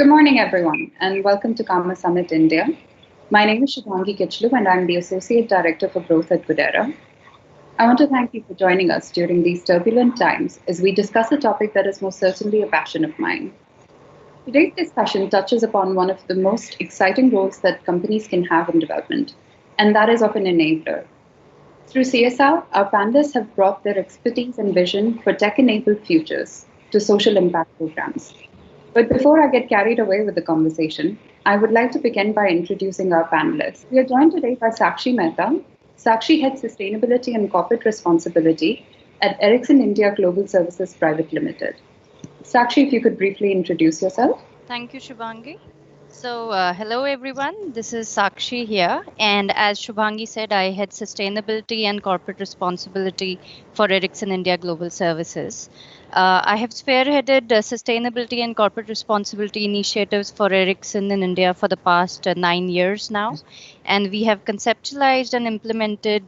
Good morning, everyone, and welcome to Karma Summit India. My name is Shubhangi Kitchloo, and I'm the Associate Director for Growth at Goodera. I want to thank you for joining us during these turbulent times as we discuss a topic that is most certainly a passion of mine. Today's discussion touches upon one of the most exciting roles that companies can have in development, and that is of an enabler. Through CSR, our panelists have brought their expertise and vision for tech-enabled futures to social impact programs. But before I get carried away with the conversation, I would like to begin by introducing our panelists. We are joined today by Sakshi Mehta. Sakshi heads Sustainability and Corporate Responsibility at Ericsson India Global Services Private Limited. Sakshi, if you could briefly introduce yourself. Thank you, Shubhangi. Hello everyone, this is Sakshi here, and as Shubhangi said, I head Sustainability and Corporate Responsibility for Ericsson India Global Services. I have spearheaded sustainability and corporate responsibility initiatives for Ericsson in India for the past 9 years now, and we have conceptualized and implemented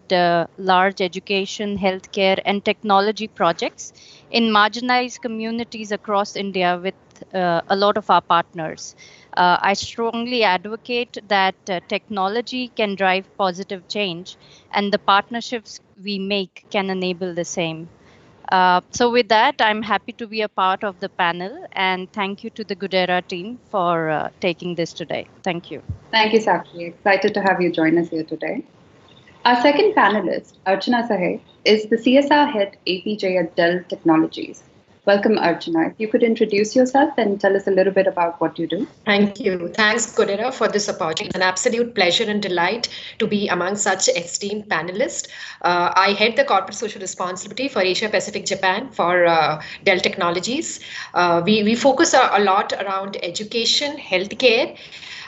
large education, healthcare, and technology projects in marginalized communities across India with a lot of our partners. I strongly advocate that technology can drive positive change, and the partnerships we make can enable the same. So with that, I'm happy to be a part of the panel, and thank you to the Goodera team for taking this today. Thank you. Thank you, Sakshi. Excited to have you join us here today. Our second panelist, Archana Sahay, is the CSR head APJ at Dell Technologies. Welcome, Arjuna. If you could introduce yourself and tell us a little bit about what you do. Thank you. Thanks, Goodera, for this opportunity. It's an absolute pleasure and delight to be among such esteemed panelists. I head the corporate social responsibility for Asia Pacific Japan for Dell Technologies. We focus a lot around education, healthcare,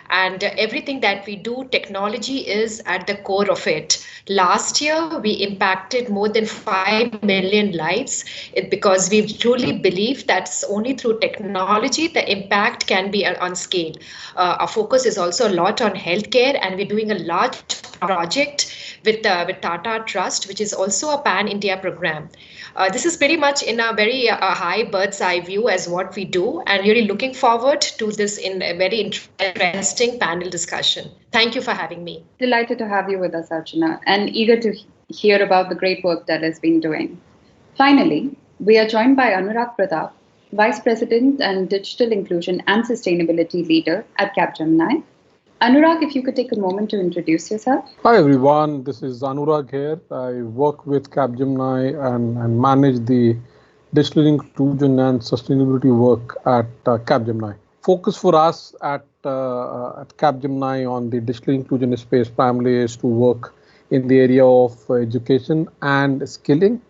and everything that we do, technology is at the core of it. Last year, we impacted more than 5 million lives because we truly believe that's only through technology the impact can be on scale. Our focus is also a lot on healthcare, and we're doing a large project with Tata Trust, which is also a pan-India program. This is pretty much in a very high bird's eye view as what we do, and really looking forward to this in a very interesting panel discussion. Thank you for having me. Delighted to have you with us, Archana, and eager to hear about the great work that has been doing. Finally, we are joined by Anurag Pratap, Vice President and Digital Inclusion and Sustainability Leader at Capgemini. Anurag, if you could take a moment to introduce yourself. Hi everyone, this is Anurag here. I work with Capgemini and manage the digital inclusion and sustainability work at Capgemini. Focus for us at Capgemini on the digital inclusion space primarily is to work in the area of education and skilling,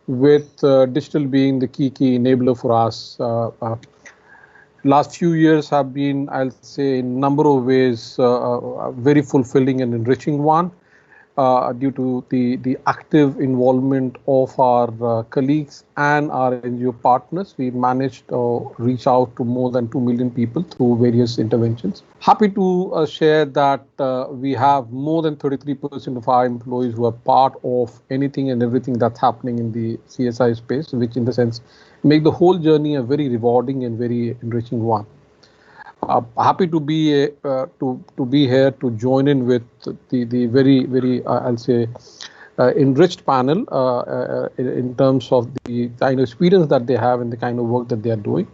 with digital being the key enabler for us. Last few years have been, I'll say, in a number of ways, very fulfilling and enriching one due to the active involvement of our colleagues and our NGO partners. We managed to reach out to more than 2 million people through various interventions. Happy to share that we have more than 33% of our employees who are part of anything and everything that's happening in the CSI space, which in the sense make the whole journey a very rewarding and very enriching one. Happy to be here to join in with the very I'll say enriched panel in terms of the kind of experience that they have and the kind of work that they are doing.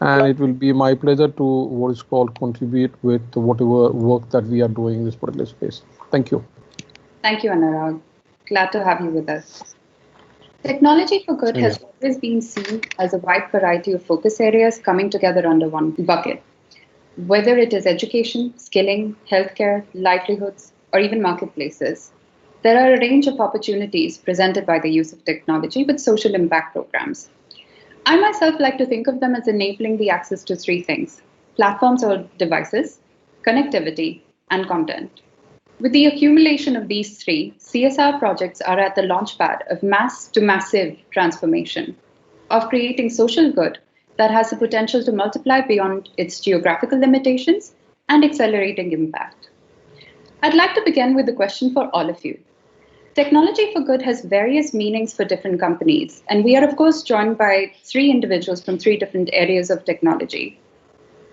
And it will be my pleasure to what is called contribute with whatever work that we are doing in this particular space. Thank you. Thank you, Anurag. Glad to have you with us. Technology for Good has always been seen as a wide variety of focus areas coming together under one bucket. Whether it is education, skilling, healthcare, livelihoods, or even marketplaces, there are a range of opportunities presented by the use of technology with social impact programs. I myself like to think of them as enabling the access to three things: platforms or devices, connectivity, and content. With the accumulation of these three, CSR projects are at the launchpad of mass to massive transformation, of creating social good that has the potential to multiply beyond its geographical limitations and accelerating impact. I'd like to begin with a question for all of you. Technology for Good has various meanings for different companies, and we are of course joined by three individuals from three different areas of technology.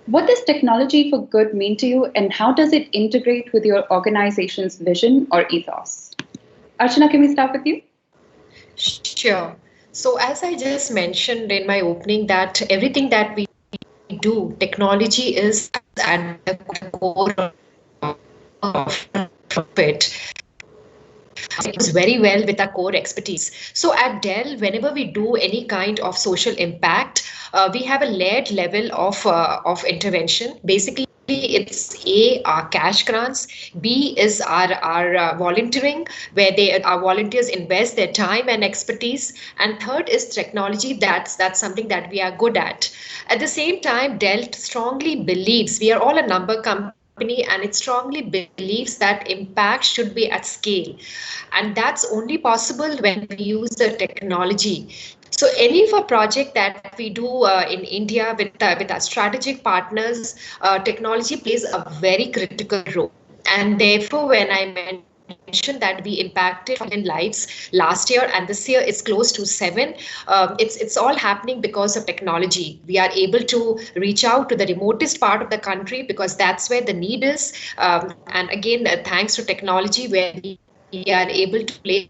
What does technology for good mean to you, and how does it integrate with your organization's vision or ethos? Archana, can we start with you? Sure. So as I just mentioned in my opening, that everything that we do, technology is at the core of it. It's very well with our core expertise. So at Dell, whenever we do any kind of social impact, we have a layered level of intervention. Basically, it's A, our cash grants, B is our volunteering, where our volunteers invest their time and expertise, and third is technology. That's something that we are good at. At the same time, Dell strongly believes, we are all a number company, and it strongly believes that impact should be at scale, and that's only possible when we use the technology. So any for project that we do in India with our strategic partners, technology plays a very critical role. And therefore, when I mentioned that we impacted in lives last year, and this year it's close to 7, it's all happening because of technology. We are able to reach out to the remotest part of the country because that's where the need is. And again, thanks to technology, where we are able to play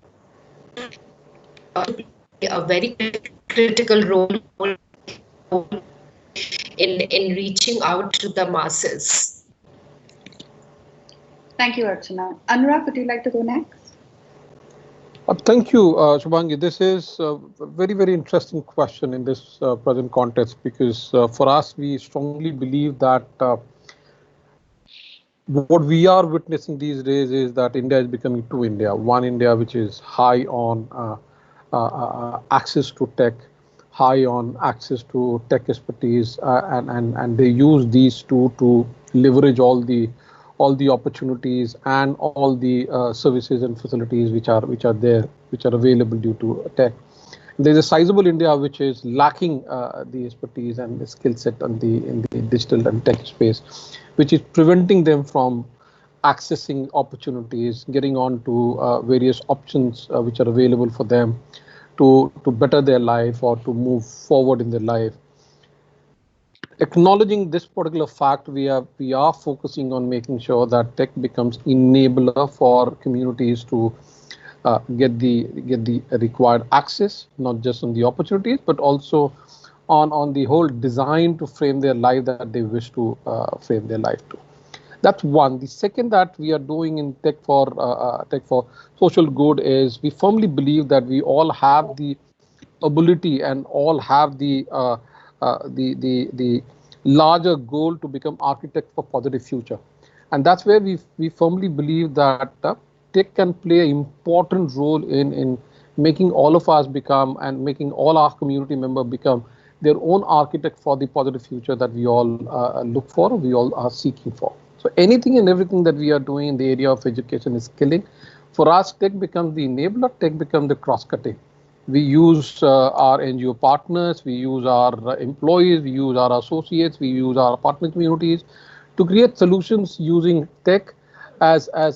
a very critical role in reaching out to the masses. Thank you, Archana. Anurag, would you like to go next? Thank you, Shubhangi. This is a very, very interesting question in this present context, because for us, we strongly believe that what we are witnessing these days is that India is becoming two India. One India which is high on access to tech, high on access to tech expertise, and they use these two to leverage all the opportunities and all the services and facilities which are there, which are available due to tech. There's a sizable India which is lacking the expertise and the skill set in the digital and tech space, which is preventing them from accessing opportunities, getting on to various options which are available for them to better their life or to move forward in their life. Acknowledging this particular fact, we are focusing on making sure that tech becomes enabler for communities to get the required access, not just on the opportunities, but also on the whole design to frame their life that they wish to frame their life to. That's one. The second that we are doing in tech for social good is we firmly believe that we all have the ability and all have the larger goal to become architect for positive future, and that's where we firmly believe that tech can play an important role in making all of us become, and making all our community members become their own architect for the positive future that we all look for, we all are seeking for. So anything and everything that we are doing in the area of education is skilling. For us, tech becomes the enabler, tech becomes the cross-cutting. We use our NGO partners, we use our employees, we use our associates, we use our partner communities to create solutions using tech as a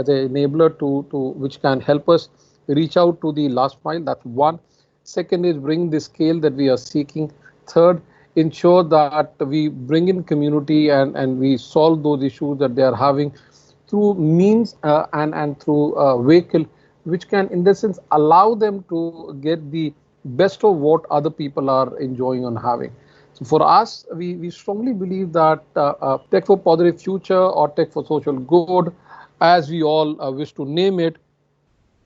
enabler to which can help us reach out to the last mile. That's one. Second is bring the scale that we are seeking. Third, ensure that we bring in community and we solve those issues that they are having through means and through vehicle, which can, in this sense, allow them to get the best of what other people are enjoying on having. So for us, we strongly believe that tech for positive future or tech for social good, as we all wish to name it,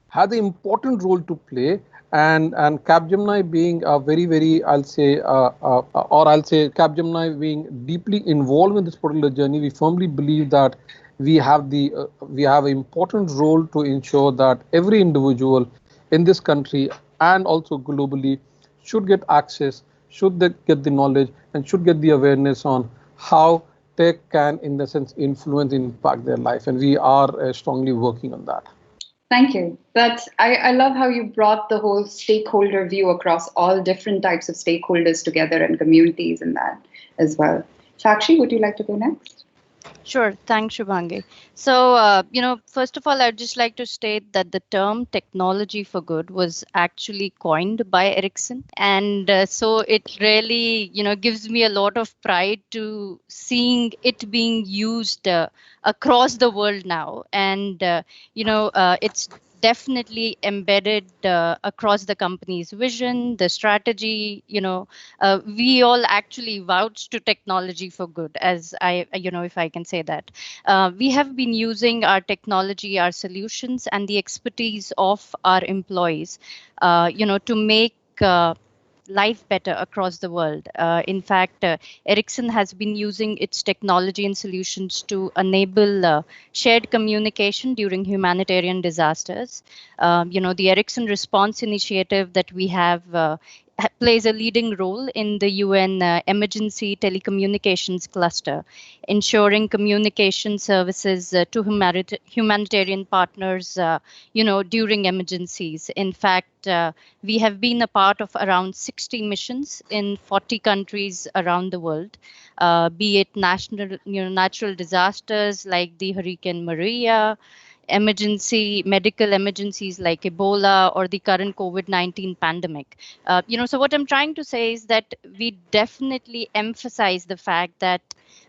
has an important role to play. And Capgemini being a very, I'll say Capgemini being deeply involved in this particular journey, we firmly believe that we have an important role to ensure that every individual in this country and also globally should get access, should get the knowledge, and should get the awareness on how tech can, in the sense, influence, impact their life. And we are strongly working on that. Thank you. I love how you brought the whole stakeholder view across all different types of stakeholders together and communities in that as well. Sakshi, would you like to go next? Sure. Thanks, Shubhangi. So, first of all, I'd just like to state that the term technology for good was actually coined by Ericsson. And so it really, gives me a lot of pride to seeing it being used across the world now. And, it's definitely embedded across the company's vision, the strategy. We all actually vouch to technology for good, as if I can say that. We have been using our technology, our solutions, and the expertise of our employees, to make life better across the world. In fact, Ericsson has been using its technology and solutions to enable shared communication during humanitarian disasters. The Ericsson Response Initiative that we have plays a leading role in the UN Emergency Telecommunications Cluster, ensuring communication services to humanitarian partners, during emergencies. In fact, we have been a part of around 60 missions in 40 countries around the world, be it natural disasters like the Hurricane Maria, medical emergencies like Ebola, or the current COVID-19 pandemic. So what I'm trying to say is that we definitely emphasize the fact that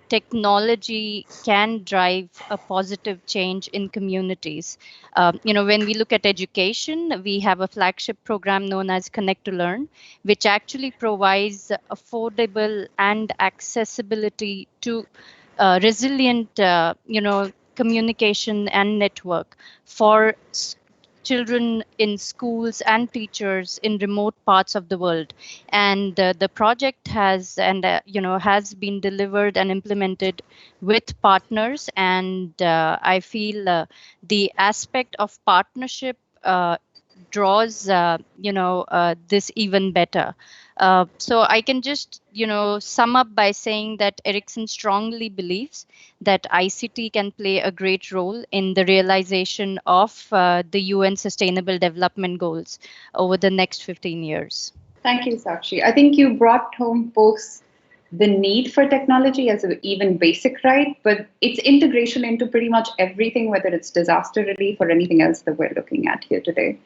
technology can drive a positive change in communities. When we look at education, we have a flagship program known as Connect to Learn, which actually provides affordable and accessibility to resilient, communication and network for children in schools and teachers in remote parts of the world. And the project has been delivered and implemented with partners. And I feel the aspect of partnership draws this even better. So I can just sum up by saying that Ericsson strongly believes that ICT can play a great role in the realization of the UN Sustainable Development Goals over the next 15 years. Thank you, Sakshi. I think you brought home both the need for technology as an even basic right, but its integration into pretty much everything, whether it's disaster relief or anything else that we're looking at here today.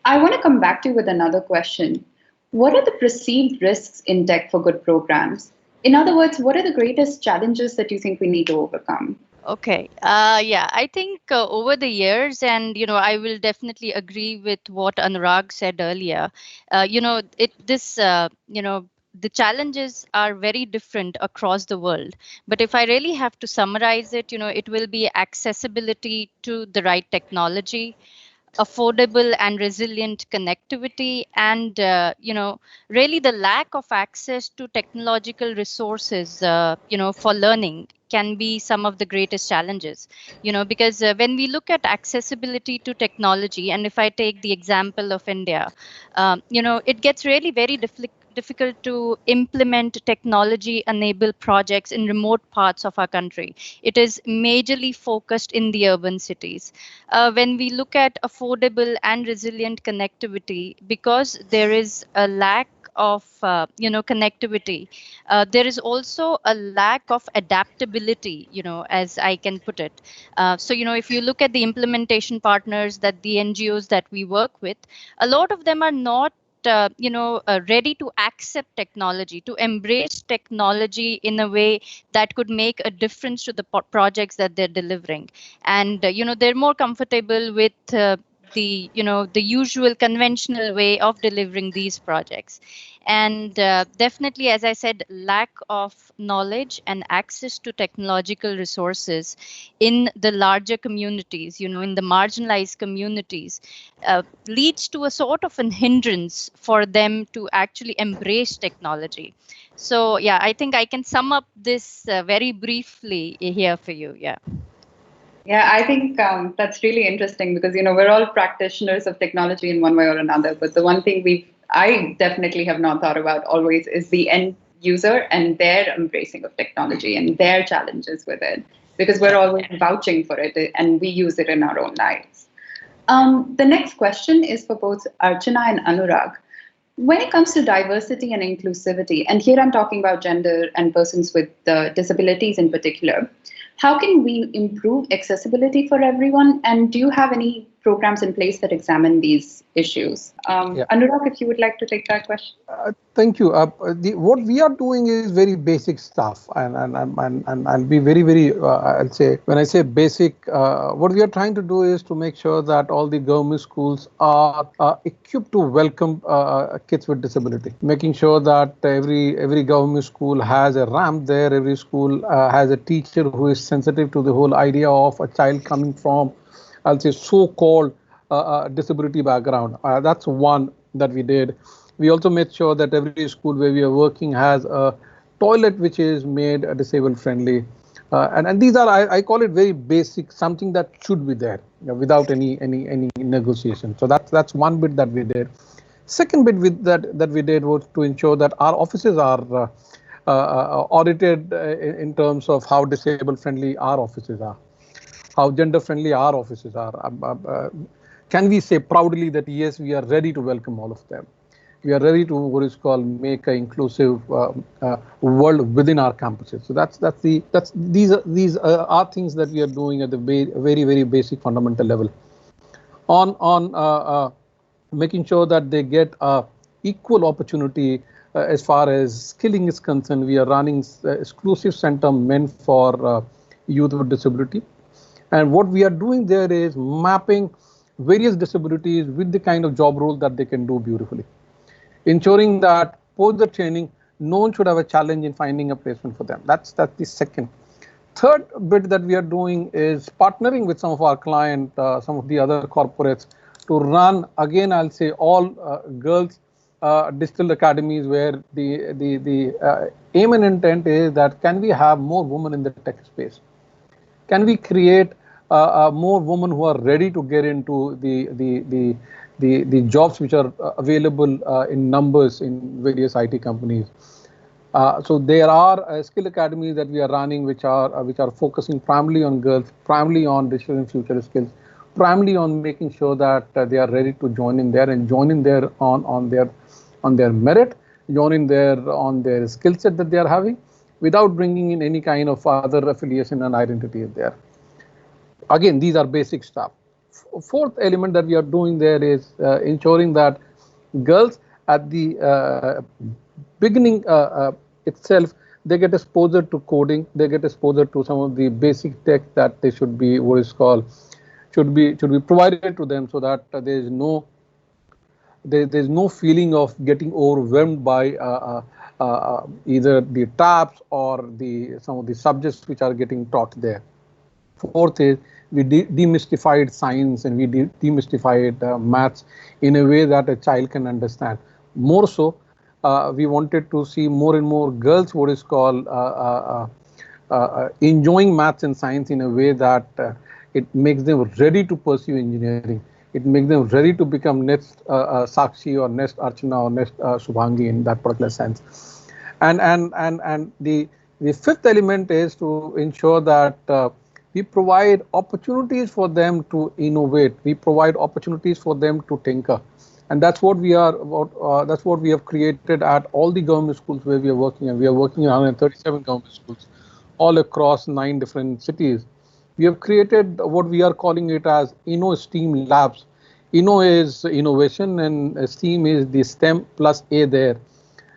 I want to come back to you with another question. What are the perceived risks in tech for good programs? In other words, what are the greatest challenges that you think we need to overcome? Okay. I think over the years, and I will definitely agree with what Anurag said earlier. The challenges are very different across the world. But if I really have to summarize it, it will be accessibility to the right technology, affordable and resilient connectivity, and really the lack of access to technological resources for learning can be some of the greatest challenges, because when we look at accessibility to technology, and if I take the example of India, it gets really very difficult to implement technology enabled projects in remote parts of our country. It is majorly focused in the urban cities. When we look at affordable and resilient connectivity, because there is a lack of connectivity, there is also a lack of adaptability, as I can put it. So if you look at the implementation partners, that the NGOs that we work with, a lot of them are not ready to accept technology, to embrace technology in a way that could make a difference to the projects that they're delivering. And they're more comfortable with the usual conventional way of delivering these projects. And definitely, as I said, lack of knowledge and access to technological resources in the larger communities, in the marginalized communities, leads to a sort of an hindrance for them to actually embrace technology. So yeah, I think I can sum up this very briefly here for you. Yeah, I think that's really interesting because, we're all practitioners of technology in one way or another. But the one thing I definitely have not thought about always is the end user and their embracing of technology and their challenges with it, because we're always vouching for it and we use it in our own lives. The next question is for both Archana and Anurag. When it comes to diversity and inclusivity, and here I'm talking about gender and persons with disabilities in particular, How can we improve accessibility for everyone? And do you have any programs in place that examine these issues? Anurag, if you would like to take that question. Thank you. What we are doing is very basic stuff, and I'll be very I'll say, when I say basic, what we are trying to do is to make sure that all the government schools are equipped to welcome kids with disability. Making sure that every government school has a ramp there, every school has a teacher who is sensitive to the whole idea of a child coming from, I'll say, so-called disability background. That's one that we did. We also made sure that every school where we are working has a toilet which is made disabled friendly. And these are, I call it very basic, something that should be there, without any negotiation. So that's one bit that we did. Second bit that we did was to ensure that our offices are audited in terms of how disabled friendly our offices are, how gender friendly our offices are. Can we say proudly that yes, we are ready to welcome all of them? We are ready to what is called make an inclusive world within our campuses. So these are things that we are doing at the very basic fundamental level. On making sure that they get equal opportunity as far as skilling is concerned, we are running exclusive center meant for youth with disability. And what we are doing there is mapping various disabilities with the kind of job role that they can do beautifully, ensuring that post the training, no one should have a challenge in finding a placement for them. That's the second. Third bit that we are doing is partnering with some of our clients, some of the other corporates, to run, again, I'll say, all girls digital academies, where the aim and intent is that can we have more women in the tech space? Can we create more women who are ready to get into the jobs which are available in numbers in various IT companies? So there are skill academies that we are running which are focusing primarily on girls, primarily on digital and future skills, primarily on making sure that they are ready to join in there and join in there on their merit, join in there on their skill set that they are having, without bringing in any kind of other affiliation and identity there. Again, these are basic stuff. Fourth element that we are doing there is ensuring that girls at the beginning itself, they get exposure to coding, they get exposure to some of the basic tech that they should be should be provided to them, so that there's no feeling of getting overwhelmed by either the tabs or some of the subjects which are getting taught there. Fourth is we demystified science and we demystified maths in a way that a child can understand. More so, we wanted to see more and more girls what is called enjoying maths and science in a way that it makes them ready to pursue engineering. It makes them ready to become next Sakshi or next Archana or next Shubhangi in that particular sense. And the fifth element is to ensure that we provide opportunities for them to innovate. We provide opportunities for them to tinker, and that's what we are. That's what we have created at all the government schools where we are working, and we are working in 137 government schools, all across 9 different cities. We have created what we are calling it as InnoSTEAM labs. Inno is innovation, and STEAM is the STEM plus A there.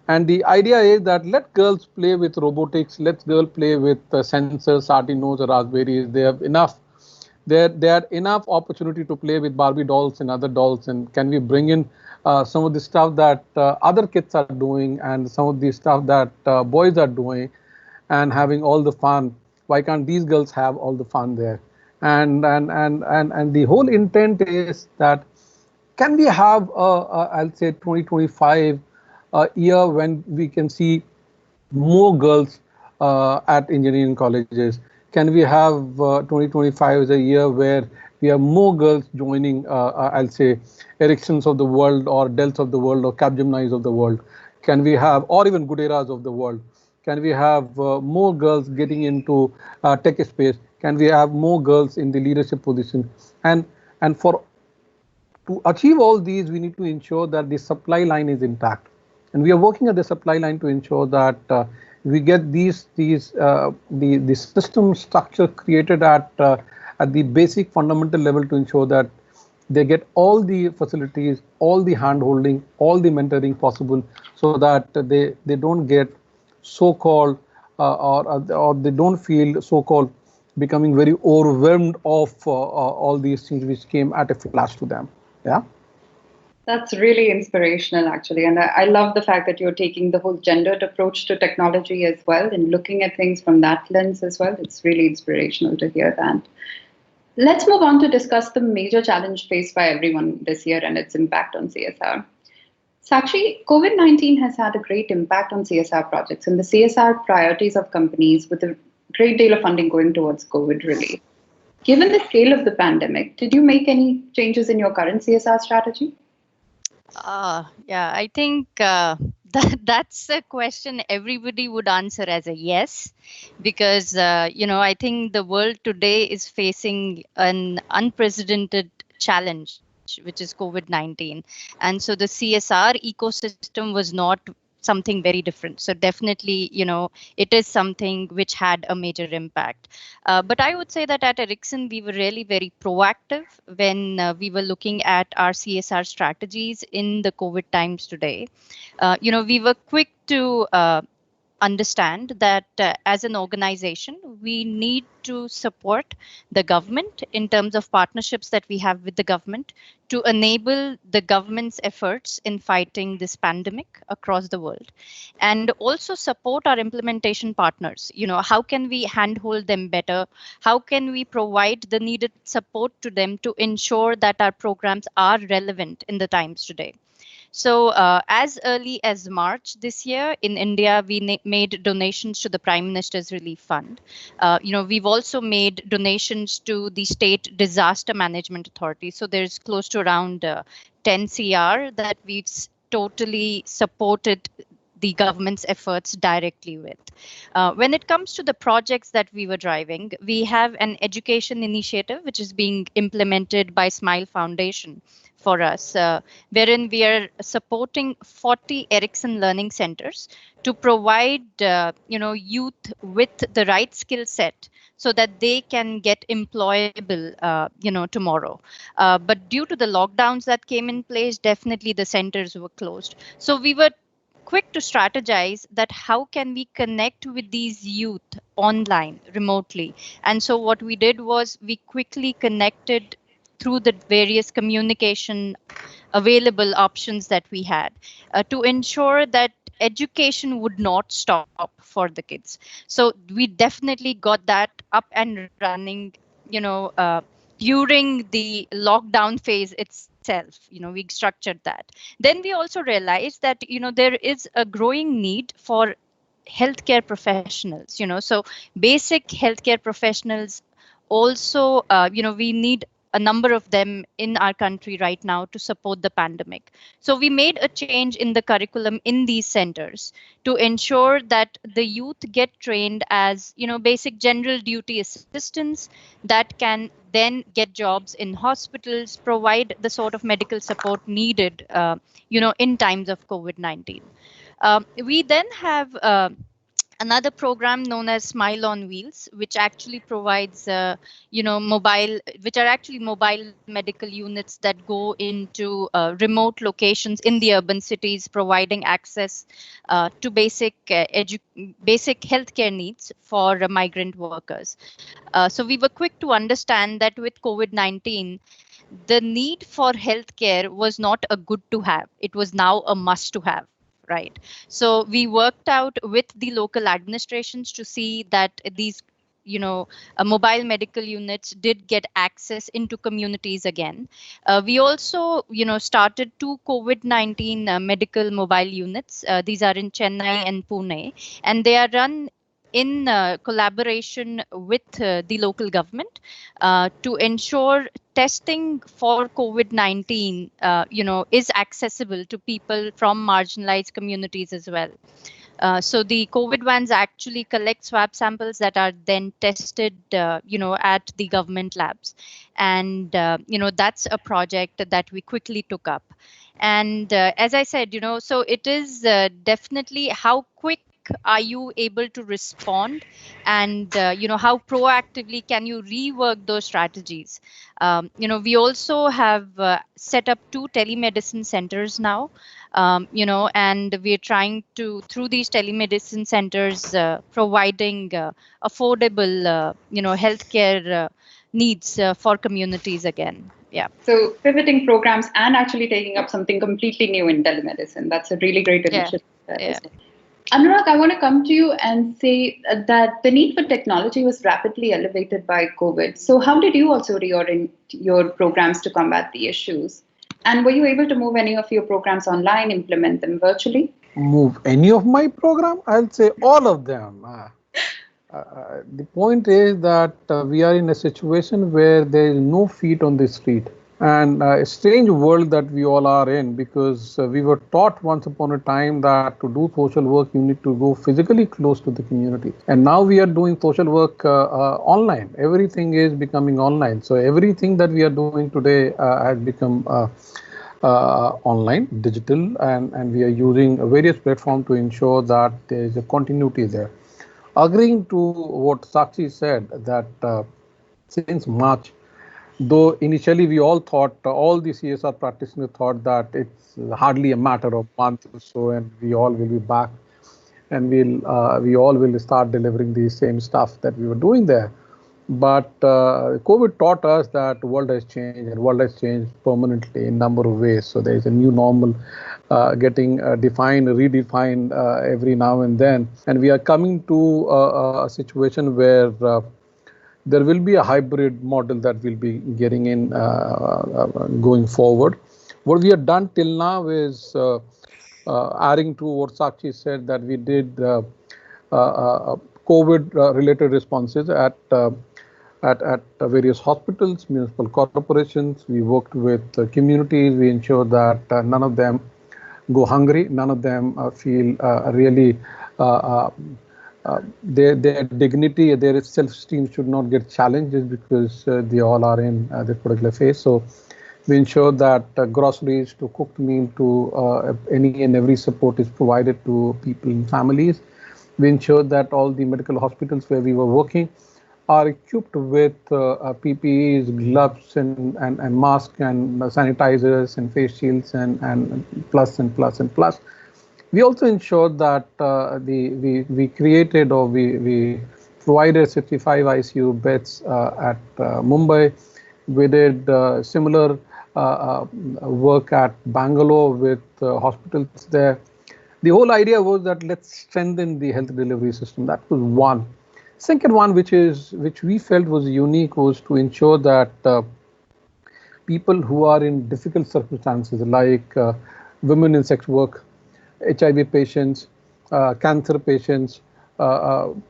And the idea is that let girls play with robotics, let girls play with sensors, Arduinos, or Raspberries. They have enough. They had enough opportunity to play with Barbie dolls and other dolls. And can we bring in some of the stuff that other kids are doing and some of the stuff that boys are doing and having all the fun? Why can't these girls have all the fun there? And the whole intent is that can we have I'll say 2025 year when we can see more girls at engineering colleges? Can we have 2025 as a year where we have more girls joining I'll say Ericssons of the world or Dells of the world or Capgeminis of the world? Can we have, or even Gooderas of the world? Can we have more girls getting into tech space? Can we have more girls in the leadership position? And to achieve all these, we need to ensure that the supply line is intact. And we are working at the supply line to ensure that we get the system structure created at the basic fundamental level to ensure that they get all the facilities, all the hand holding, all the mentoring possible, so that they don't get so-called or they don't feel so-called becoming very overwhelmed of all these things which came at a flash to them. Yeah. That's really inspirational, actually. And I love the fact that you're taking the whole gendered approach to technology as well and looking at things from that lens as well. It's really inspirational to hear that. Let's move on to discuss the major challenge faced by everyone this year and its impact on CSR. Sakshi, COVID-19 has had a great impact on CSR projects and the CSR priorities of companies, with a great deal of funding going towards COVID relief. Given the scale of the pandemic, did you make any changes in your current CSR strategy? Yeah, I think that's a question everybody would answer as a yes, because, I think the world today is facing an unprecedented challenge, which is COVID-19. And so the CSR ecosystem was not something very different. So definitely, it is something which had a major impact. But I would say that at Ericsson, we were really very proactive when we were looking at our CSR strategies in the COVID times today. We were quick to understand that as an organization, we need to support the government in terms of partnerships that we have with the government to enable the government's efforts in fighting this pandemic across the world, and also support our implementation partners. How can we handhold them better? How can we provide the needed support to them to ensure that our programs are relevant in the times today? So as early as March this year in India, we made donations to the Prime Minister's Relief Fund. We've also made donations to the State Disaster Management Authority. So there's close to around 10 CR that we've totally supported the government's efforts directly with. When it comes to the projects that we were driving, we have an education initiative which is being implemented by Smile Foundation for us, wherein we are supporting 40 Ericsson learning centers to provide youth with the right skill set so that they can get employable tomorrow. But due to the lockdowns that came in place, definitely the centers were closed. So we were quick to strategize that how can we connect with these youth online remotely. And so what we did was we quickly connected through the various communication available options that we had to ensure that education would not stop for the kids. So we definitely got that up and running, during the lockdown phase itself. We structured that. Then we also realized that, there is a growing need for healthcare professionals, so basic healthcare professionals also, we need a number of them in our country right now to support the pandemic. So we made a change in the curriculum in these centers to ensure that the youth get trained as, basic general duty assistants that can then get jobs in hospitals, provide the sort of medical support needed, in times of COVID-19. We then have another program known as Smile on Wheels, which actually provides, which are actually mobile medical units that go into remote locations in the urban cities, providing access to basic healthcare needs for migrant workers. So we were quick to understand that with COVID-19, the need for healthcare was not a good to have; it was now a must to have. Right. So we worked out with the local administrations to see that these, mobile medical units did get access into communities again. We also, started 2 COVID-19 medical mobile units. These are in Chennai and Pune, and they are run in collaboration with the local government to ensure testing for COVID-19, is accessible to people from marginalized communities as well. So the COVID vans actually collect swab samples that are then tested, at the government labs. And, that's a project that we quickly took up. And as I said, so it is definitely how quick are you able to respond, and how proactively can you rework those strategies? We also have set up 2 telemedicine centers now, and we're trying to, through these telemedicine centers, providing affordable healthcare needs for communities again. Yeah. So pivoting programs and actually taking up something completely new in telemedicine. That's a really great initiative. Yeah. Anurag, I want to come to you and say that the need for technology was rapidly elevated by COVID. So how did you also reorient your programs to combat the issues? And were you able to move any of your programs online, implement them virtually? Move any of my program? I'll say all of them. The point is that we are in a situation where there is no feet on the street, and a strange world that we all are in, because we were taught once upon a time that to do social work you need to go physically close to the community, and now we are doing social work online. Everything is becoming online, so everything that we are doing today has become online, digital, and we are using various platforms to ensure that there is a continuity there. Agreeing to what Sakshi said, that since March, though initially we all thought, all the CSR practitioners thought that it's hardly a matter of month or so, and we all will be back, and we all will start delivering the same stuff that we were doing there. But COVID taught us that the world has changed, and world has changed permanently in a number of ways. So there is a new normal getting defined, redefined every now and then. And we are coming to a situation where there will be a hybrid model that we'll be getting in going forward. What we have done till now is adding to what Sakshi said, that we did COVID-related responses at various hospitals, municipal corporations. We worked with communities. We ensured that none of them go hungry. None of them feel really their dignity, their self-esteem should not get challenged just because they all are in this particular phase. So we ensure that groceries to cooked meal to any and every support is provided to people and families. We ensure that all the medical hospitals where we were working are equipped with PPEs, gloves, and masks, and sanitizers, and face shields, and plus. We also ensured that we created, or we provided 65 ICU beds at Mumbai. We did similar work at Bangalore with hospitals there. The whole idea was that let's strengthen the health delivery system. That was one. Second one, which we felt was unique, was to ensure that people who are in difficult circumstances, like women in sex work, HIV patients, cancer patients,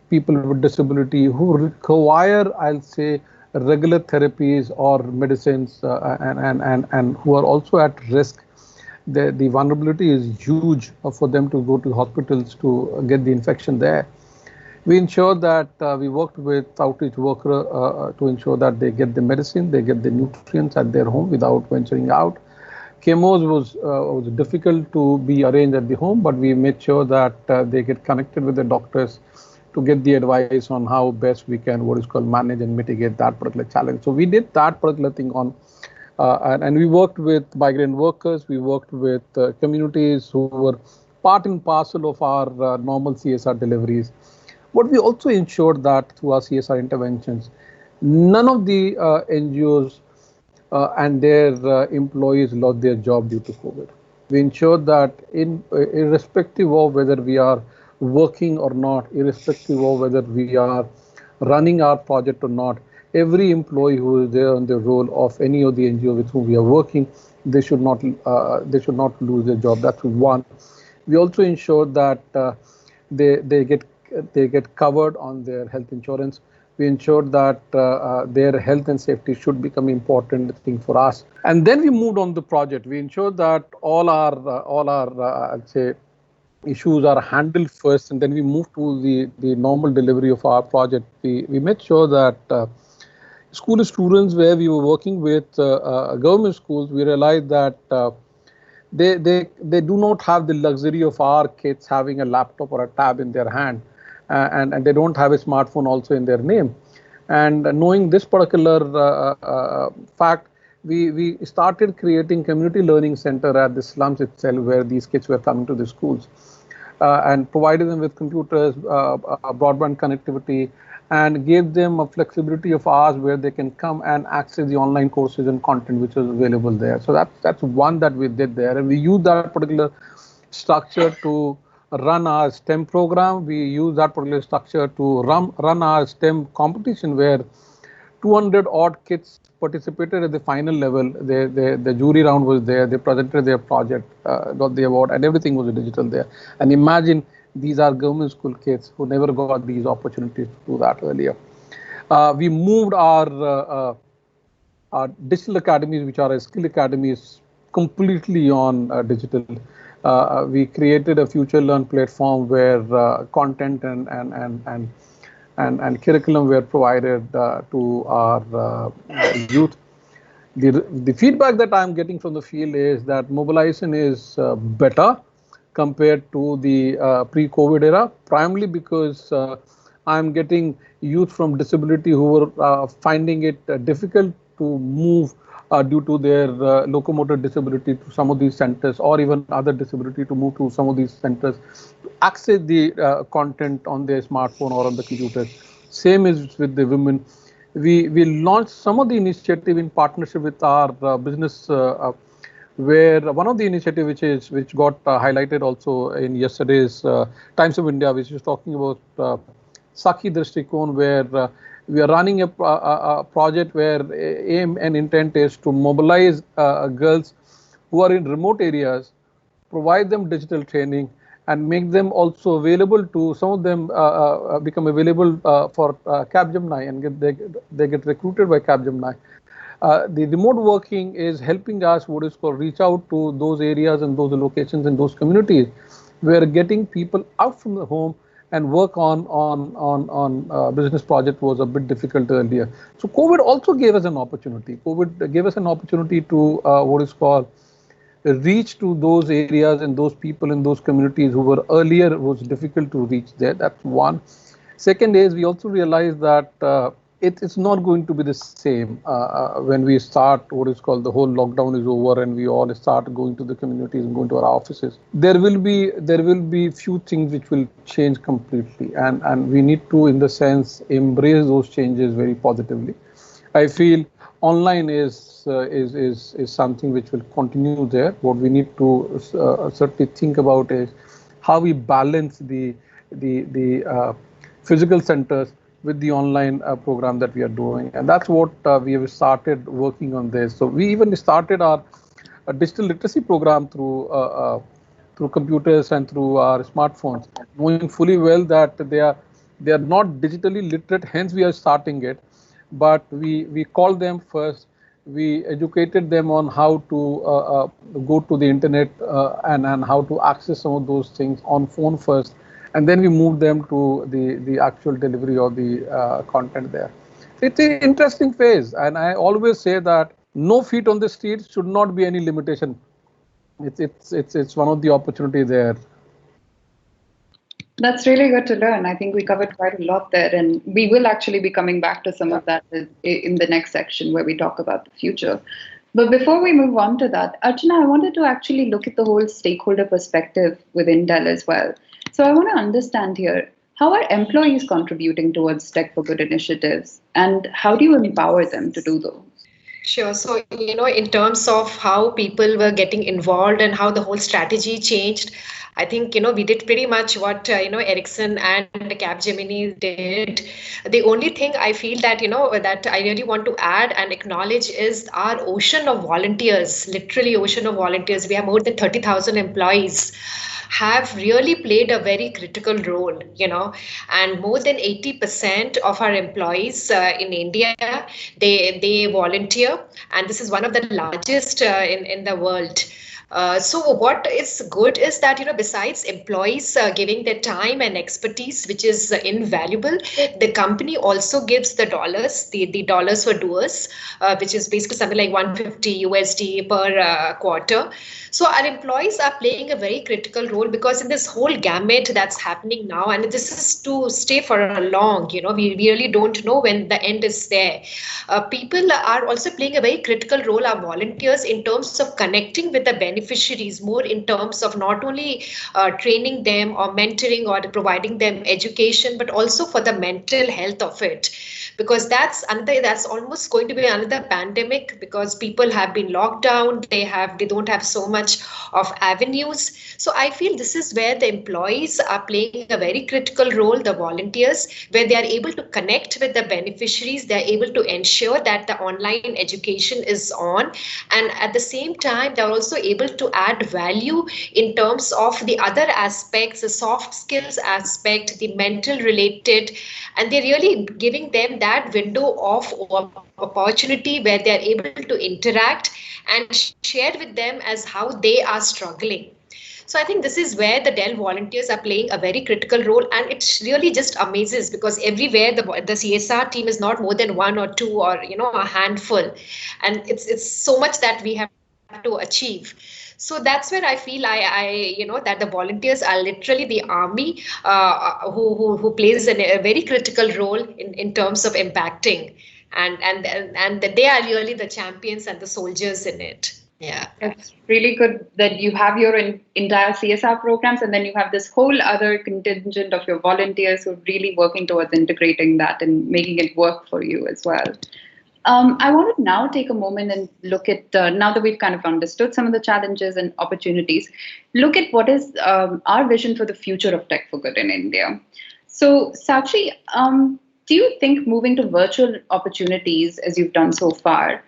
people with disability who require, I'll say, regular therapies or medicines, and who are also at risk. The vulnerability is huge for them to go to hospitals to get the infection there. We ensure that we worked with outreach worker to ensure that they get the medicine, they get the nutrients at their home without venturing out. Chemos was difficult to be arranged at the home, but we made sure that they get connected with the doctors to get the advice on how best we can, what is called, manage and mitigate that particular challenge. So we did that particular thing on, and we worked with migrant workers, we worked with communities who were part and parcel of our normal CSR deliveries. But we also ensured that through our CSR interventions, none of the NGOs and their employees lost their job due to COVID. We ensured that irrespective of whether we are working or not, irrespective of whether we are running our project or not, every employee who is there on the role of any of the NGO with whom we are working, they should not lose their job. That's one. We also ensured that they get covered on their health insurance. We ensured that their health and safety should become important thing for us. And then we moved on the project. We ensured that all our I'd say issues are handled first, and then we moved to the normal delivery of our project. We made sure that school students where we were working with government schools, we realized that they do not have the luxury of our kids having a laptop or a tab in their hand, and they don't have a smartphone also in their name. And knowing this particular fact, we started creating community learning center at the slums itself, where these kids were coming to the schools, and provided them with computers, broadband connectivity, and gave them a flexibility of hours where they can come and access the online courses and content which is available there. So that's one that we did there, and we used that particular structure to run our STEM program. We use that particular structure to run our STEM competition, where 200 odd kids participated at the final level. The jury round was there. They presented their project, got the award, and everything was digital there. And imagine, these are government school kids who never got these opportunities to do that earlier. We moved our digital academies, which are skill academies, completely on digital. We created a Future Learn platform where content and curriculum were provided to our youth. The feedback that I'm getting from the field is that mobilization is better compared to the pre-COVID era, primarily because I'm getting youth from disability who were finding it difficult to move due to their locomotor disability to some of these centers, or even other disability to move to some of these centers to access the content on their smartphone or on the computers. Same is with the women. We launched some of the initiative in partnership with our business, where one of the initiative which got highlighted also in yesterday's Times of India, which is talking about Sakhi Drishtikon, where we are running a project where aim and intent is to mobilize girls who are in remote areas, provide them digital training, and make them also available to, some of them become available for Capgemini, and they get recruited by Capgemini. The remote working is helping us, what is called, reach out to those areas and those locations and those communities where getting people out from the home and work on business project was a bit difficult earlier. So COVID also gave us an opportunity. COVID gave us an opportunity to what is called reach to those areas and those people in those communities who were earlier was difficult to reach there. That's one. Second is, we also realized that it's not going to be the same when we start, what is called, the whole lockdown is over and we all start going to the communities and going to our offices. There will be few things which will change completely, and we need to, in the sense, embrace those changes very positively. I feel online is something which will continue there. What we need to certainly think about is how we balance the physical centers with the online program that we are doing, and that's what we have started working on this. So we even started our digital literacy program through computers and through our smartphones, knowing fully well that they are not digitally literate. Hence, we are starting it, but we called them first. We educated them on how to go to the internet and how to access some of those things on phone first. And then we move them to the actual delivery of the content there. It's an interesting phase, and I always say that no feet on the street should not be any limitation. It's one of the opportunity there. That's really good to learn. I think we covered quite a lot there, and we will actually be coming back to some of that in the next section where we talk about the future. But before we move on to that, Archana, I wanted to actually look at the whole stakeholder perspective within Dell as well. So I want to understand here, how are employees contributing towards Tech for Good initiatives, and how do you empower them to do those? Sure. So, in terms of how people were getting involved and how the whole strategy changed, I think, we did pretty much what, Ericsson and Capgemini did. The only thing I feel that, that I really want to add and acknowledge is our ocean of volunteers, literally ocean of volunteers. We have more than 30,000 employees, have really played a very critical role, and more than 80% of our employees in India, they volunteer, and this is one of the largest in the world. So what is good is that, besides employees giving their time and expertise, which is invaluable, the company also gives the dollars, the dollars for doers, which is basically something like 150 USD per quarter. So our employees are playing a very critical role, because in this whole gamut that's happening now, and this is to stay for a long, we really don't know when the end is there. People are also playing a very critical role, our volunteers, in terms of connecting with the beneficiaries, more in terms of not only training them or mentoring or providing them education, but also for the mental health of it, because that's almost going to be another pandemic, because people have been locked down, they don't have so much of avenues. So I feel this is where the employees are playing a very critical role, the volunteers, where they are able to connect with the beneficiaries, they are able to ensure that the online education is on, and at the same time they're also able to add value in terms of the other aspects, the soft skills aspect, the mental related, and they're really giving them that window of opportunity where they're able to interact and share with them as how they are struggling. So I think this is where the Dell volunteers are playing a very critical role, and it really just amazes, because everywhere the CSR team is not more than one or two, or a handful, and it's so much that we have to achieve. So that's where I feel that the volunteers are literally the army, who plays a very critical role in terms of impacting, and that they are really the champions and the soldiers in it. Yeah. It's really good that you have your entire CSR programs, and then you have this whole other contingent of your volunteers who are really working towards integrating that and making it work for you as well. I want to now take a moment and look at, now that we've kind of understood some of the challenges and opportunities, look at what is our vision for the future of tech for good in India. So, Sakshi, do you think moving to virtual opportunities, as you've done so far,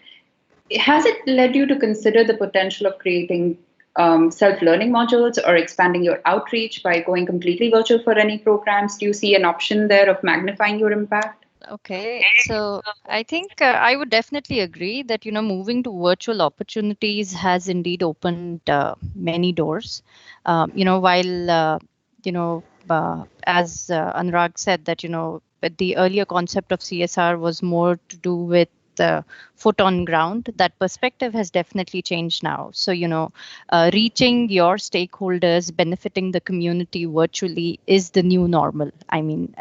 has it led you to consider the potential of creating self-learning modules or expanding your outreach by going completely virtual for any programs? Do you see an option there of magnifying your impact? Okay, so I think I would definitely agree that, moving to virtual opportunities has indeed opened many doors. While, as Anurag said, that, the earlier concept of CSR was more to do with foot on ground, that perspective has definitely changed now. So, reaching your stakeholders, benefiting the community virtually is the new normal. I mean,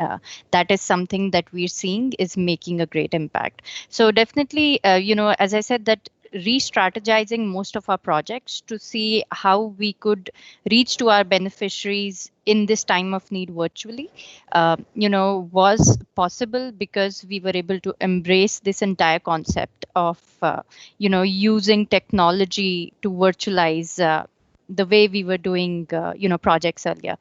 that is something that we're seeing is making a great impact. So definitely, as I said, that re-strategizing most of our projects to see how we could reach to our beneficiaries in this time of need virtually, was possible because we were able to embrace this entire concept of, using technology to virtualize the way we were doing, projects earlier.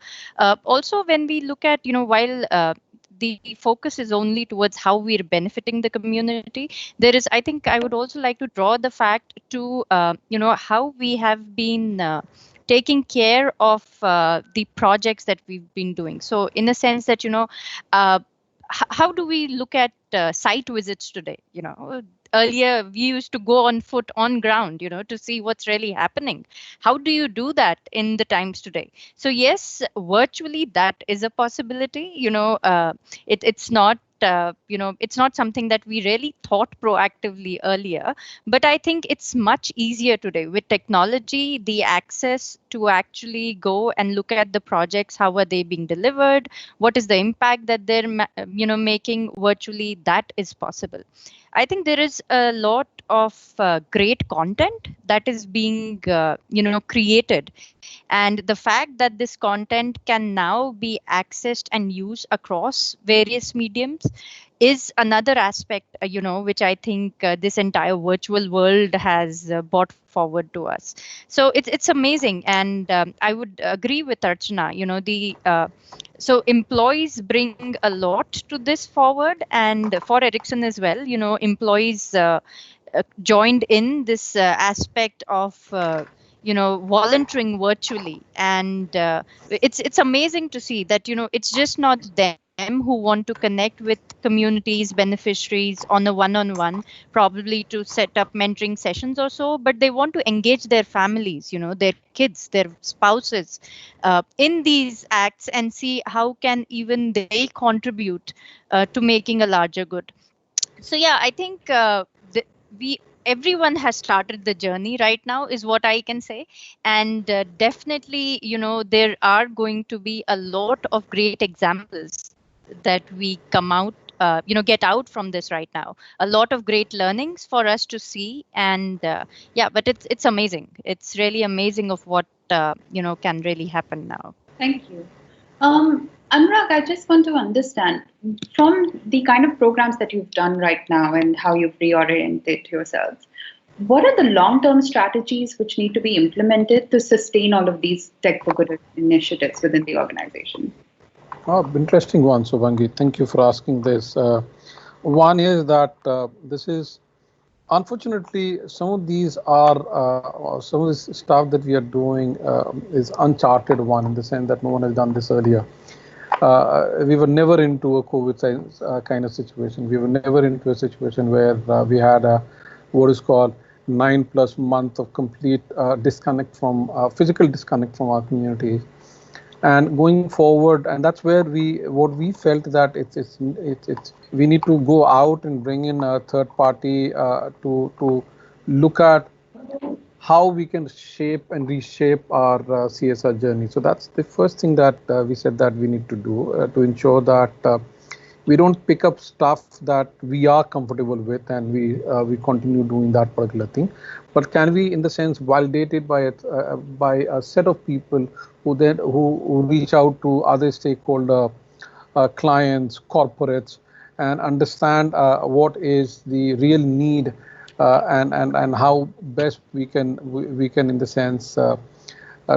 Also, when we look at, while the focus is only towards how we're benefiting the community, there is, I think I would also like to draw the fact to, how we have been taking care of the projects that we've been doing. So in a sense that, how do we look at site visits today? Earlier we used to go on foot on ground, to see what's really happening. How do you do that in the times today? So yes, virtually that is a possibility. It's not it's not something that we really thought proactively earlier, but I think it's much easier today with technology, the access to actually go and look at the projects, how are they being delivered, what is the impact that they're making virtually. That is possible. I think there is a lot of great content that is being created, and the fact that this content can now be accessed and used across various mediums is another aspect, which I think this entire virtual world has brought forward to us. So it's amazing, and I would agree with Archana. So employees bring a lot to this forward, and for Ericsson as well, employees joined in this aspect of volunteering virtually, and it's amazing to see that it's just not them them who want to connect with communities, beneficiaries on a one-on-one, probably to set up mentoring sessions or so, but they want to engage their families, their kids, their spouses, in these acts and see how can even they contribute to making a larger good. So yeah, I think we everyone has started the journey right now is what I can say. And definitely, there are going to be a lot of great examples that we come out get out from this right now. A lot of great learnings for us to see. And yeah, but it's amazing. It's really amazing of what can really happen now. Thank you. Anurag, I just want to understand from the kind of programs that you've done right now and how you've reoriented yourselves, what are the long-term strategies which need to be implemented to sustain all of these Tech for Good initiatives within the organization? Oh, interesting one, Shubhangi. Thank you for asking this. One is that this is, unfortunately, some of these are, some of this stuff that we are doing is uncharted one, in the sense that no one has done this earlier. We were never into a COVID kind of situation. We were never into a situation where we had a, what is called 9+ months of complete disconnect from physical disconnect from our communities. And going forward, and that's where what we felt that it's we need to go out and bring in a third party to look at how we can shape and reshape our CSR journey. So that's the first thing that we said that we need to do to ensure that we don't pick up stuff that we are comfortable with and we continue doing that particular thing, but can we, in the sense, validate it by a set of people who reach out to other stakeholder clients, corporates, and understand what is the real need and how best we can in the sense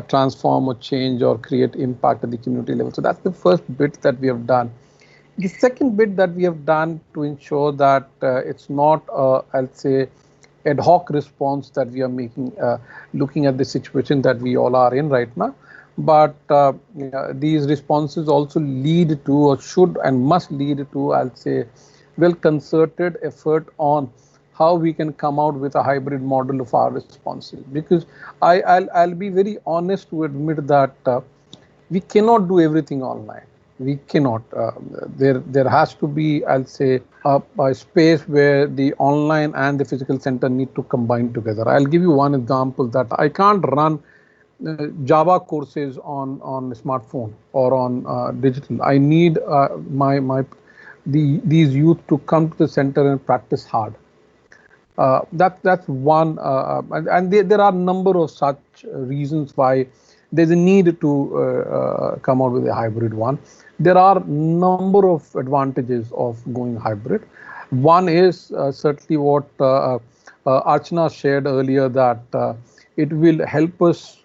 transform or change or create impact at the community level. So that's the first bit that we have done. The second bit that we have done to ensure that it's not, I'll say, ad hoc response that we are making, looking at the situation that we all are in right now, but these responses also lead to, or should and must lead to, I'll say, well concerted effort on how we can come out with a hybrid model of our responses. Because I'll be very honest to admit that we cannot do everything online. We cannot. There has to be, I'll say, a space where the online and the physical center need to combine together. I'll give you one example that I can't run Java courses on smartphone or on digital. I need these youth to come to the center and practice hard. That's one, and there are a number of such reasons why there's a need to come out with a hybrid one. There are a number of advantages of going hybrid. One is certainly what Archana shared earlier, that it will help us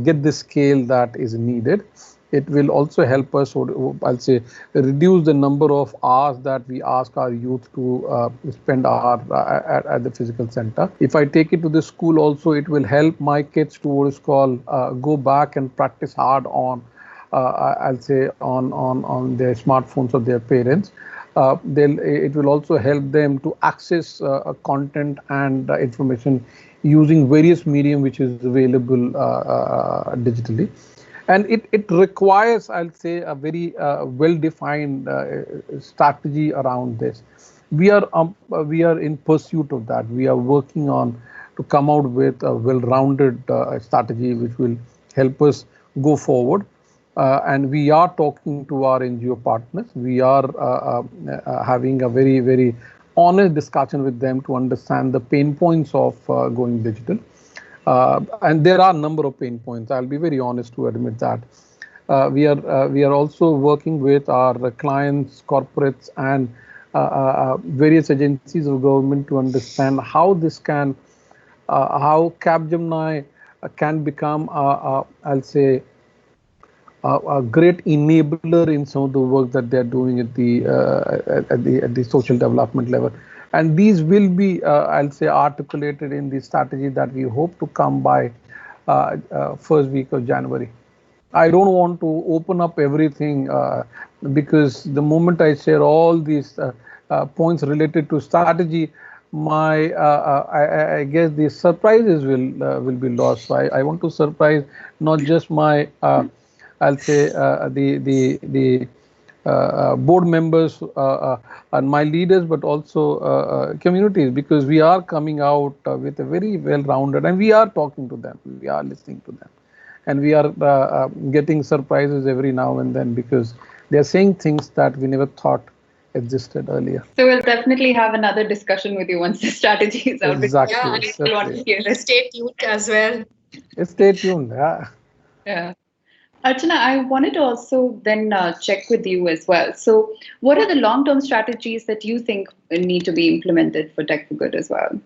get the scale that is needed. It will also help us, I'll say, reduce the number of hours that we ask our youth to spend at the physical center. If I take it to the school also, it will help my kids to what is called go back and practice hard on, I'll say, on their smartphones of their parents. It will also help them to access content and information using various medium which is available digitally. And it requires, I'll say, a very well-defined strategy around this. We are in pursuit of that. We are working on to come out with a well-rounded strategy which will help us go forward. And we are talking to our NGO partners. We are having a very, very honest discussion with them to understand the pain points of going digital. And there are a number of pain points. I'll be very honest to admit that. We are also working with our clients, corporates, and various agencies of government to understand how this can, how Capgemini can become, I'll say, a great enabler in some of the work that they are doing at the social development level. And these will be, I'll say, articulated in the strategy that we hope to come by first week of January. I don't want to open up everything because the moment I share all these points related to strategy, I guess the surprises will be lost. So I want to surprise not just my I'll say the board members and my leaders, but also communities, because we are coming out with a very well-rounded, and we are talking to them, we are listening to them, and we are getting surprises every now and then because they are saying things that we never thought existed earlier. So we'll definitely have another discussion with you once the strategy is out. Exactly. Yeah, and People want to hear it. stay tuned as well. Stay tuned. Yeah. Yeah. Archana, I wanted to also then check with you as well. So, what are the long-term strategies that you think need to be implemented for Tech for Good as well?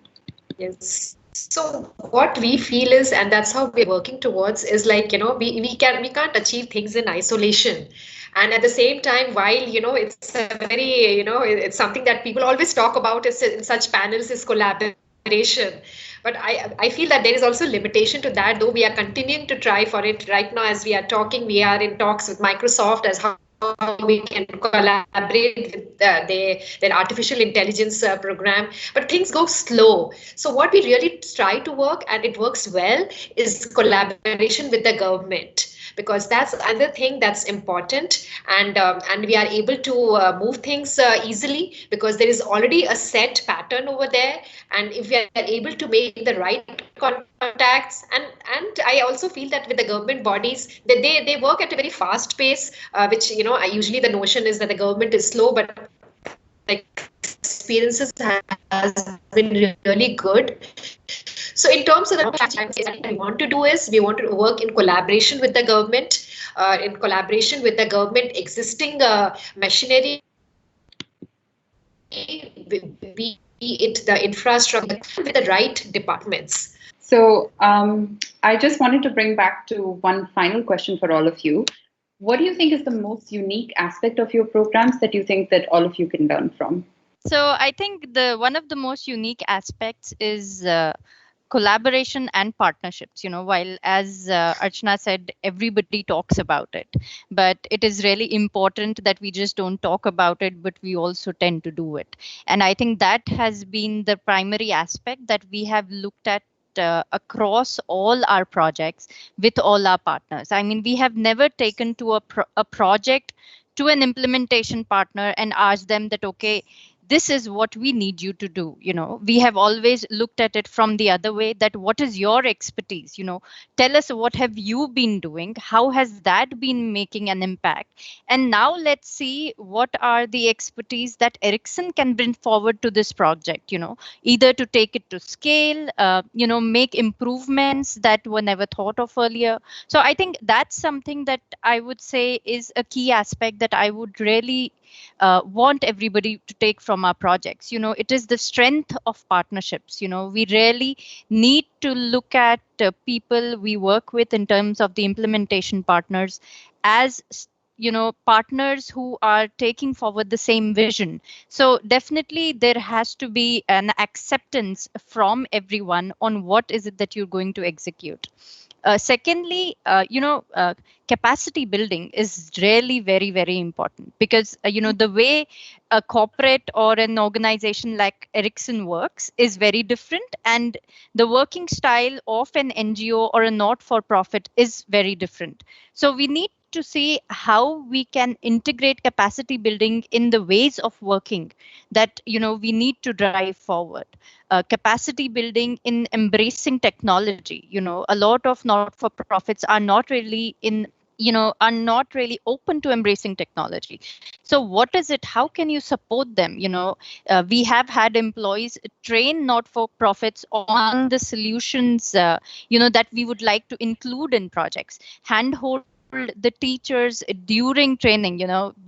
Yes. So what we feel is, and that's how we're working towards, is like, we can't achieve things in isolation. And at the same time, while, it's a very, it's something that people always talk about is in such panels is collaboration. But I feel that there is also limitation to that, though we are continuing to try for it. Right now, as we are talking, we are in talks with Microsoft as how we can collaborate with their artificial intelligence program, but things go slow. So what we really try to work, and it works well, is collaboration with the government, because that's another thing that's important, and we are able to move things easily because there is already a set pattern over there, and if we are able to make the right contacts, and I also feel that with the government bodies, they work at a very fast pace, which usually the notion is that the government is slow, but experiences has been really good. So in terms of the what we want to do is we want to work in collaboration with the government, in collaboration with the government existing machinery, be it the infrastructure, with the right departments. So, I just wanted to bring back to one final question for all of you. What do you think is the most unique aspect of your programs that you think that all of you can learn from? So I think the one of the most unique aspects is collaboration and partnerships. While as Archana said, everybody talks about it, but it is really important that we just don't talk about it, but we also tend to do it. And I think that has been the primary aspect that we have looked at across all our projects with all our partners. I mean, we have never taken to a project to an implementation partner and asked them that, okay, this is what we need you to do. We have always looked at it from the other way, that what is your expertise? Tell us, what have you been doing? How has that been making an impact? And now let's see what are the expertise that Ericsson can bring forward to this project, either to take it to scale, make improvements that were never thought of earlier. So I think that's something that I would say is a key aspect that I would really want everybody to take from our projects. It is the strength of partnerships. We really need to look at people we work with in terms of the implementation partners as partners who are taking forward the same vision. So definitely there has to be an acceptance from everyone on what is it that you're going to execute. Secondly, capacity building is really very, very important, because, the way a corporate or an organization like Ericsson works is very different. And the working style of an NGO or a not-for-profit is very different. So we need to see how we can integrate capacity building in the ways of working that, we need to drive forward. Capacity building in embracing technology. A lot of not-for-profits are not really are not really open to embracing technology. So what is it? How can you support them? We have had employees train not-for-profits on the solutions, that we would like to include in projects, handhold the teachers during training.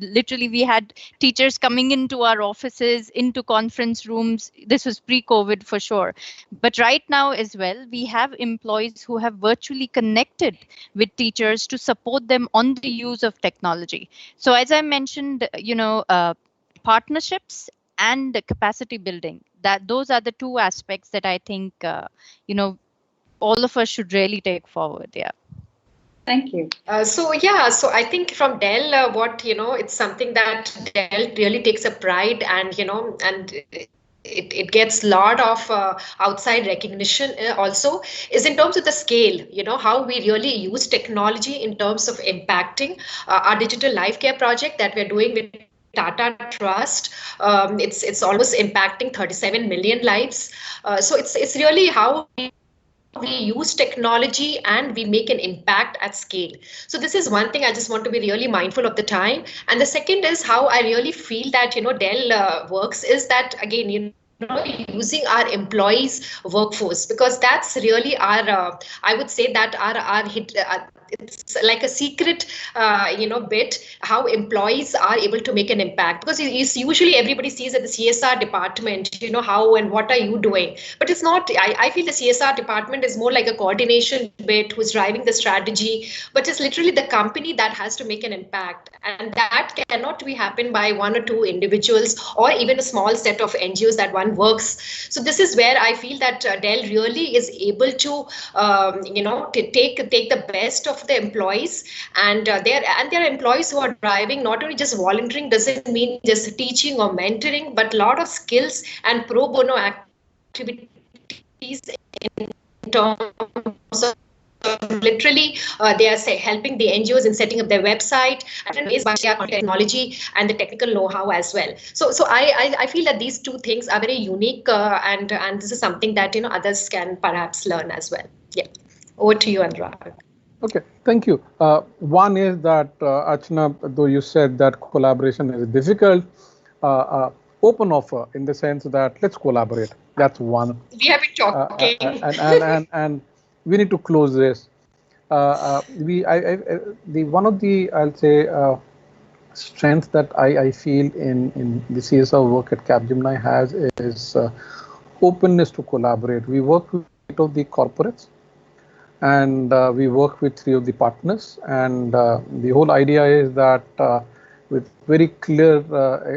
Literally we had teachers coming into our offices, into conference rooms. This was pre-COVID for sure, but right now as well, we have employees who have virtually connected with teachers to support them on the use of technology. So as I mentioned, partnerships and capacity building, that those are the two aspects that I think all of us should really take forward. Yeah. Thank you. So I think from Dell, it's something that Dell really takes a pride, and and it gets a lot of outside recognition also, is in terms of the scale. How we really use technology in terms of impacting our digital life care project that we're doing with Tata Trust. It's almost impacting 37 million lives. So it's really how we use technology and we make an impact at scale. So this is one thing I just want to be really mindful of the time. And the second is how I really feel that Dell works is that, again, using our employees workforce, because that's really our I would say that our hit it's like a secret bit, how employees are able to make an impact, because it's usually everybody sees at the CSR department, how and what are you doing, but it's not. I feel the CSR department is more like a coordination bit who's driving the strategy, but it's literally the company that has to make an impact, and that cannot be happen by one or two individuals or even a small set of NGOs that one works. So this is where I feel that Dell really is able to to take the best of the employees, and their employees who are driving not only just volunteering, doesn't mean just teaching or mentoring, but a lot of skills and pro bono activities in terms of literally they are helping the NGOs in setting up their website and ways by their technology and the technical know-how as well. So I feel that these two things are very unique, and this is something that others can perhaps learn as well. Yeah, over to you, Anurag. Okay, thank you. One is that, Archana, though you said that collaboration is difficult, open offer in the sense that let's collaborate. That's one. We have been talking. And we need to close this. One of the, I'll say, strength that I feel in the CSR work at Capgemini has is openness to collaborate. We work with 8 of the corporates, and we work with 3 of the partners, and the whole idea is that with very clear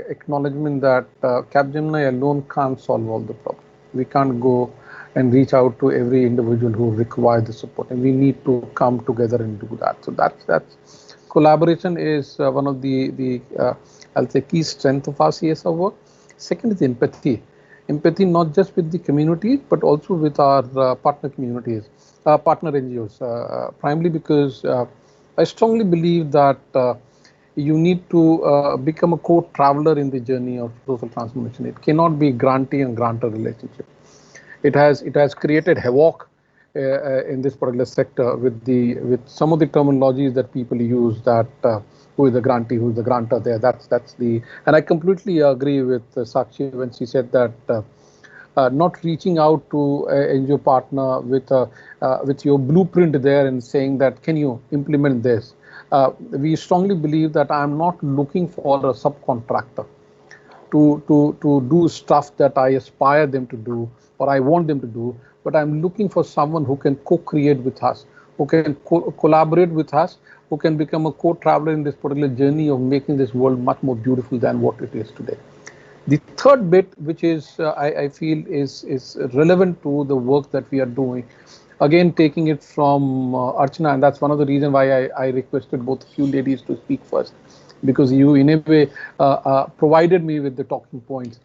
acknowledgement that Capgemini alone can't solve all the problems. We can't go and reach out to every individual who requires the support, and we need to come together and do that. So that's collaboration is one of the I'll say key strength of our CSR work. Second is empathy. Empathy not just with the communities, but also with our partner communities, partner NGOs, primarily because I strongly believe that you need to become a co-traveler in the journey of social transformation. It cannot be grantee and grantor relationship. It has created havoc in this particular sector with some of the terminologies that people use, that who is the grantee, who is the grantor there. That's the, and I completely agree with Sakshi when she said that not reaching out to an NGO partner with your blueprint there and saying that, can you implement this? We strongly believe that I'm not looking for a subcontractor to do stuff that I aspire them to do or I want them to do, but I'm looking for someone who can co-create with us, who can collaborate with us, who can become a co-traveler in this particular journey of making this world much more beautiful than what it is today. The third bit, which is I feel is relevant to the work that we are doing, again taking it from Archana, and that's one of the reasons why I requested both of you ladies to speak first, because you in a way provided me with the talking points.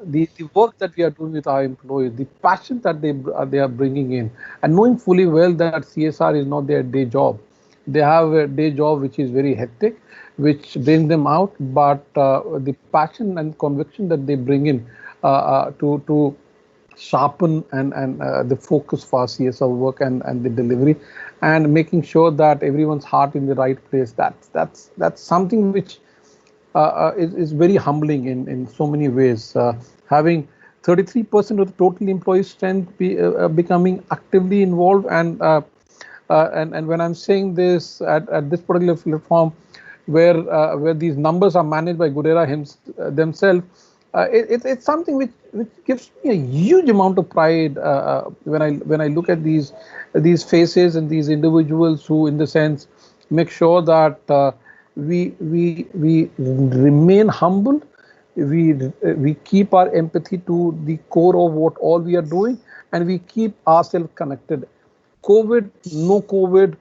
The work that we are doing with our employees, the passion that they are bringing in, and knowing fully well that CSR is not their day job. They have a day job which is very hectic, which brings them out, but the passion and conviction that they bring in to sharpen and the focus for CSR work and the delivery, and making sure that everyone's heart in the right place. That's something which is very humbling in so many ways. Having 33% of the total employee strength becoming actively involved, and when I'm saying this at this particular platform, where these numbers are managed by Goodera themselves, it's something which gives me a huge amount of pride when I look at these faces and these individuals who, in the sense, make sure that we remain humble. We keep our empathy to the core of what all we are doing, and we keep ourselves connected. COVID, no COVID,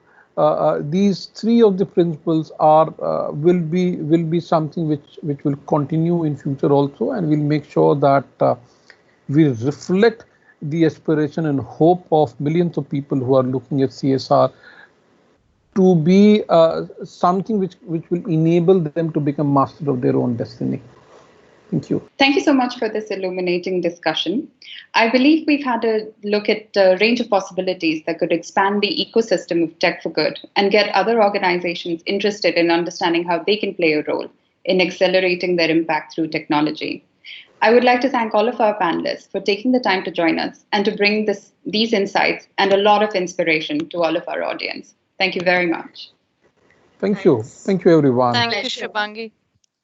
these three of the principles are will be something which will continue in future also, and we'll make sure that we reflect the aspiration and hope of millions of people who are looking at CSR to be something which will enable them to become master of their own destiny. Thank you. Thank you so much for this illuminating discussion. I believe we've had a look at a range of possibilities that could expand the ecosystem of tech for good and get other organizations interested in understanding how they can play a role in accelerating their impact through technology. I would like to thank all of our panelists for taking the time to join us and to bring these insights and a lot of inspiration to all of our audience. Thank you very much. Thank you. Thank you, everyone. Thank you, Shubhangi.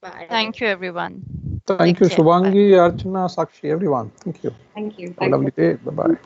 Bye. Thank you, everyone. Thank you, Shubhangi, Archana, Sakshi, everyone. Thank you. Thank you. Have a lovely day. Bye-bye.